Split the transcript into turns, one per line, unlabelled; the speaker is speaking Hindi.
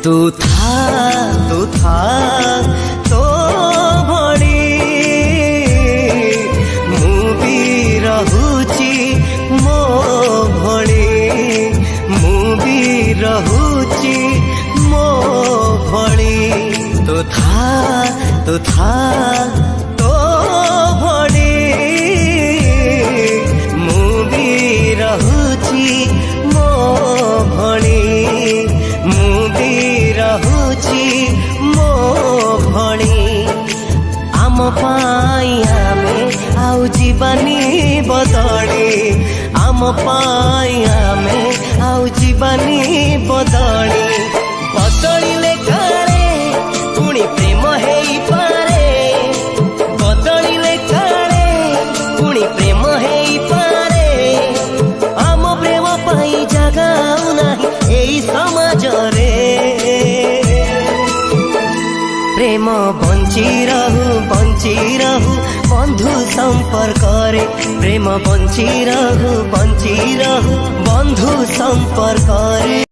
तू था तो भड़ी मु भी रहुची मो भड़ी मु भी रहुची मो भड़ी तू था तो भड़ी मु भी रहुची मो भड़ी मु भी रहुची मो भड़ी आम पाई आमे आउ जीवानी बदली आम पाई आमे आउ जीवानी बदली बदलिले काले पुणी प्रेम हेई पारे बदलिले काले पुणी प्रेम हेई पारे आम प्रेम पाई जगाऊ नाही एई समाज रे प्रेम बंची रहू बंधु संपर्क रे प्रेम बंची रहू बंधु संपर्क रे।